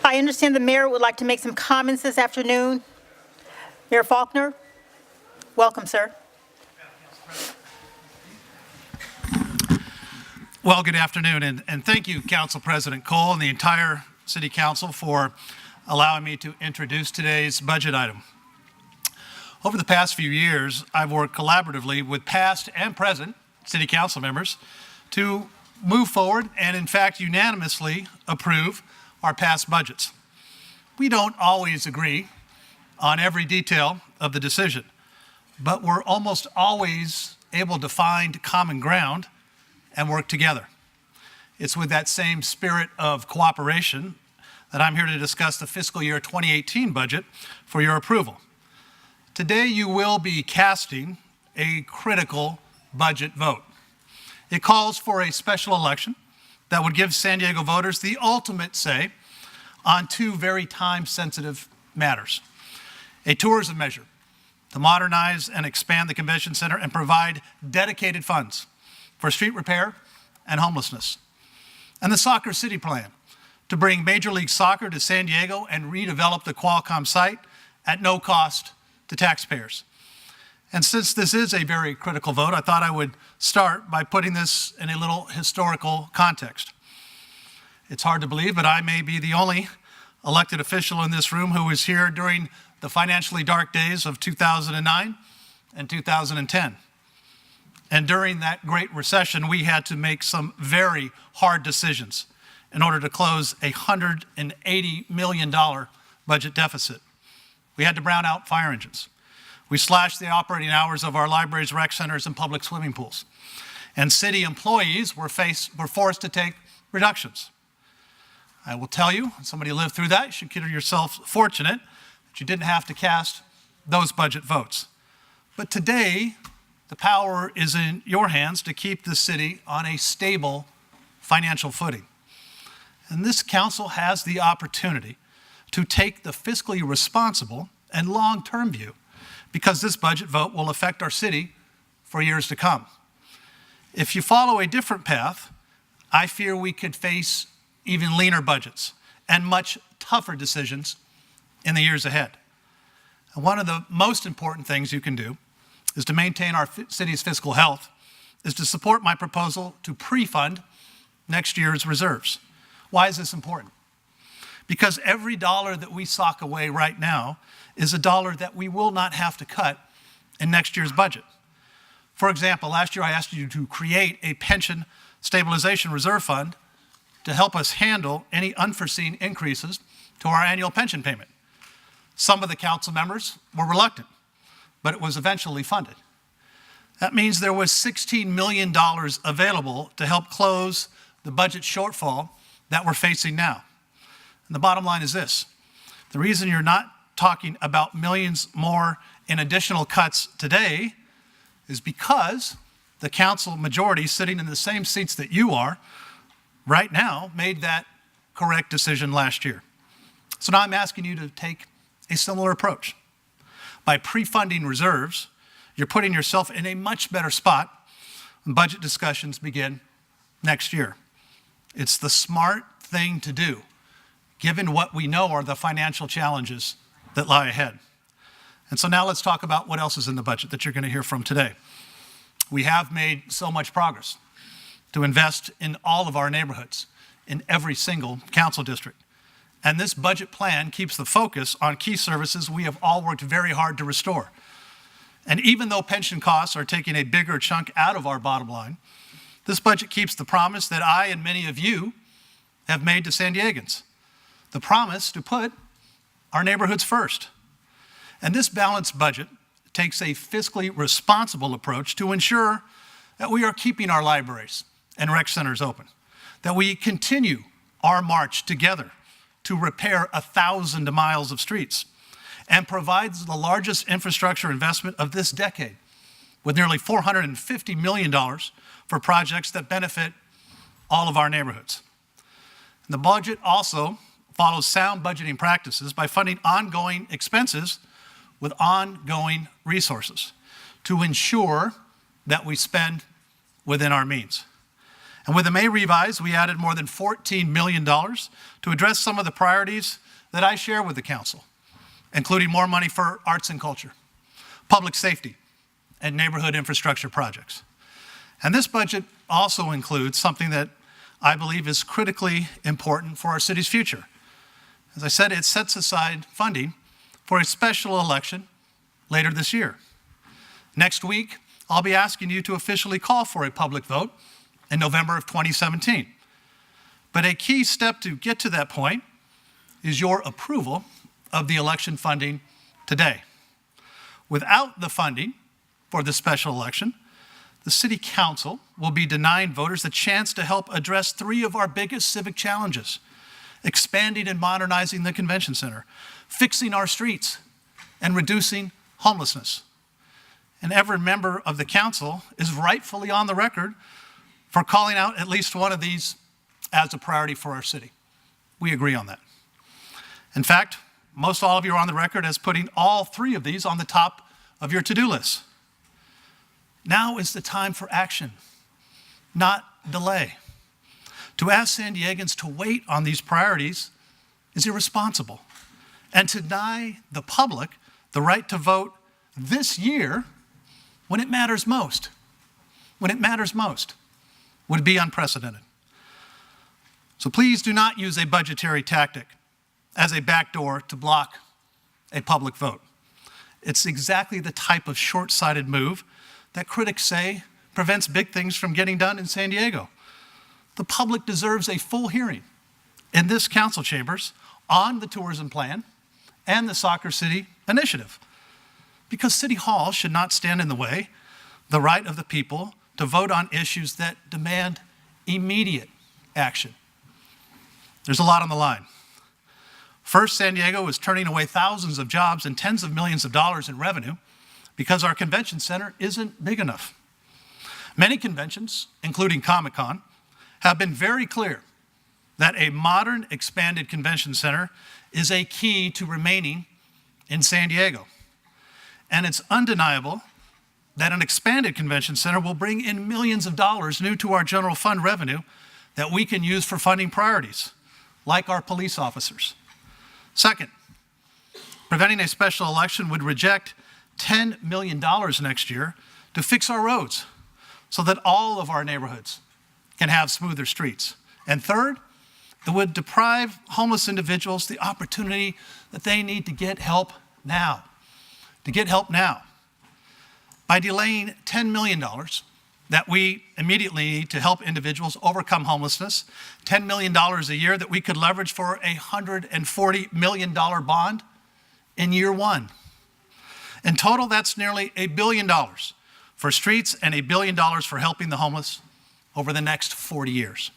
I understand the mayor would like to make some comments this afternoon. Mayor Faulconer, welcome, sir. Well, good afternoon, and thank you, Council President Cole and the entire City Council for allowing me to introduce today's budget item. Over the past few years, I've worked collaboratively with past and present City Council members to move forward and, in fact, unanimously approve our past budgets. We don't always agree on every detail of the decision, but we're almost always able to find common ground and work together. It's with that same spirit of cooperation that I'm here to discuss the fiscal year 2018 budget for your approval. Today, you will be casting a critical budget vote. It calls for a special election that would give San Diego voters the ultimate say on two very time-sensitive matters. A tourism measure to modernize and expand the convention center and provide dedicated funds for street repair and homelessness. And the Soccer City Plan to bring Major League Soccer to San Diego and redevelop the Qualcomm site at no cost to taxpayers. And since this is a very critical vote, I thought I would start by putting this in a little historical context. It's hard to believe, but I may be the only elected official in this room who was here during the financially dark days of 2009 and 2010. And during that Great Recession, we had to make some very hard decisions in order to close a $180 million budget deficit. We had to brown out fire engines. We slashed the operating hours of our libraries, rec centers, and public swimming pools. And city employees were forced to take reductions. I will tell you, somebody lived through that, you should consider yourself fortunate that you didn't have to cast those budget votes. But today, the power is in your hands to keep the city on a stable financial footing. And this council has the opportunity to take the fiscally responsible and long-term view, because this budget vote will affect our city for years to come. If you follow a different path, I fear we could face even leaner budgets and much tougher decisions in the years ahead. And one of the most important things you can do is to maintain our city's fiscal health, is to support my proposal to pre-fund next year's reserves. Why is this important? Because every dollar that we sock away right now is a dollar that we will not have to cut in next year's budget. For example, last year I asked you to create a pension stabilization reserve fund to help us handle any unforeseen increases to our annual pension payment. Some of the council members were reluctant, but it was eventually funded. That means there was $16 million available to help close the budget shortfall that we're facing now. And the bottom line is this: the reason you're not talking about millions more in additional cuts today is because the council majority sitting in the same seats that you are right now made that correct decision last year. So now I'm asking you to take a similar approach. By pre-funding reserves, you're putting yourself in a much better spot when budget discussions begin next year. It's the smart thing to do, given what we know are the financial challenges that lie ahead. And so now let's talk about what else is in the budget that you're going to hear from today. We have made so much progress to invest in all of our neighborhoods, in every single council district. And this budget plan keeps the focus on key services we have all worked very hard to restore. And even though pension costs are taking a bigger chunk out of our bottom line, this budget keeps the promise that I and many of you have made to San Diegans, the promise to put our neighborhoods first. And this balanced budget takes a fiscally responsible approach to ensure that we are keeping our libraries and rec centers open, that we continue our march together to repair 1,000 miles of streets, and provides the largest infrastructure investment of this decade, with nearly $450 million for projects that benefit all of our neighborhoods. And the budget also follows sound budgeting practices by funding ongoing expenses with ongoing resources to ensure that we spend within our means. And with the May revise, we added more than $14 million to address some of the priorities that I share with the council, including more money for arts and culture, public safety, and neighborhood infrastructure projects. And this budget also includes something that I believe is critically important for our city's future. As I said, it sets aside funding for a special election later this year. Next week, I'll be asking you to officially call for a public vote in November of 2017. But a key step to get to that point is your approval of the election funding today. Without the funding for the special election, the City Council will be denying voters the chance to help address three of our biggest civic challenges: expanding and modernizing the convention center, fixing our streets, and reducing homelessness. And every member of the council is rightfully on the record for calling out at least one of these as a priority for our city. We agree on that. In fact, most all of you are on the record as putting all three of these on the top of your to-do list. Now is the time for action, not delay. To ask San Diegans to wait on these priorities is irresponsible. And to deny the public the right to vote this year when it matters most, would be unprecedented. So please do not use a budgetary tactic as a backdoor to block a public vote. It's exactly the type of short-sighted move that critics say prevents big things from getting done in San Diego. The public deserves a full hearing in this council chambers on the tourism plan and the Soccer City initiative, because City Hall should not stand in the way the right of the people to vote on issues that demand immediate action. There's a lot on the line. First, San Diego is turning away thousands of jobs and tens of millions of dollars in revenue because our convention center isn't big enough. Many conventions, including Comic-Con, have been very clear that a modern, expanded convention center is a key to remaining in San Diego. And it's undeniable that an expanded convention center will bring in millions of dollars new to our general fund revenue that we can use for funding priorities, like our police officers. Second, preventing a special election would reject $10 million next year to fix our roads so that all of our neighborhoods can have smoother streets. And third, it would deprive homeless individuals the opportunity that they need to get help now. By delaying $10 million that we immediately need to help individuals overcome homelessness, $10 million a year that we could leverage for a $140 million bond in year one. In total, that's nearly $1 billion for streets and $1 billion for helping the homeless over the next 40 years.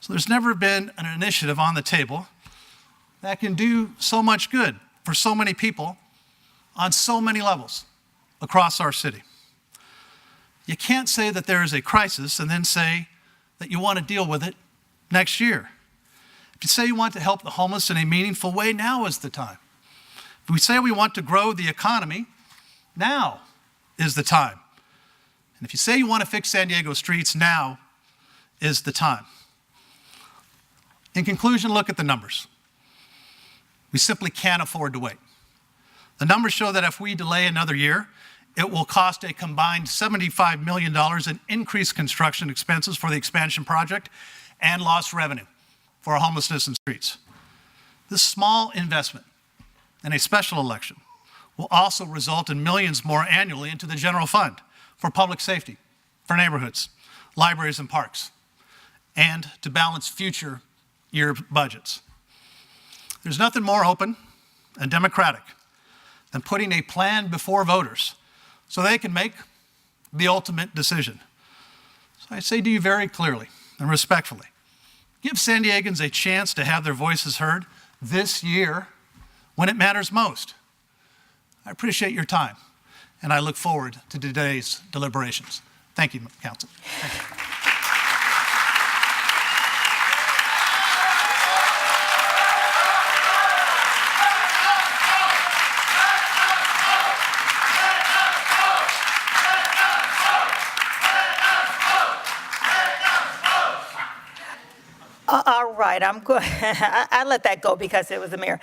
So there's never been an initiative on the table that can do so much good for so many people on so many levels across our city. You can't say that there is a crisis and then say that you want to deal with it next year. If you say you want to help the homeless in a meaningful way, now is the time. If we say we want to grow the economy, now is the time. And if you say you want to fix San Diego streets, now is the time. In conclusion, look at the numbers. We simply can't afford to wait. The numbers show that if we delay another year, it will cost a combined $75 million in increased construction expenses for the expansion project and lost revenue for homelessness and streets. This small investment in a special election will also result in millions more annually into the general fund for public safety, for neighborhoods, libraries, and parks, and to balance future year budgets. There's nothing more open and democratic than putting a plan before voters so they can make the ultimate decision. So I say to you very clearly and respectfully, give San Diegans a chance to have their voices heard this year when it matters most. I appreciate your time, and I look forward to today's deliberations. Thank you, Council. Thank you. right, I'm good. I let that go because it was the mayor.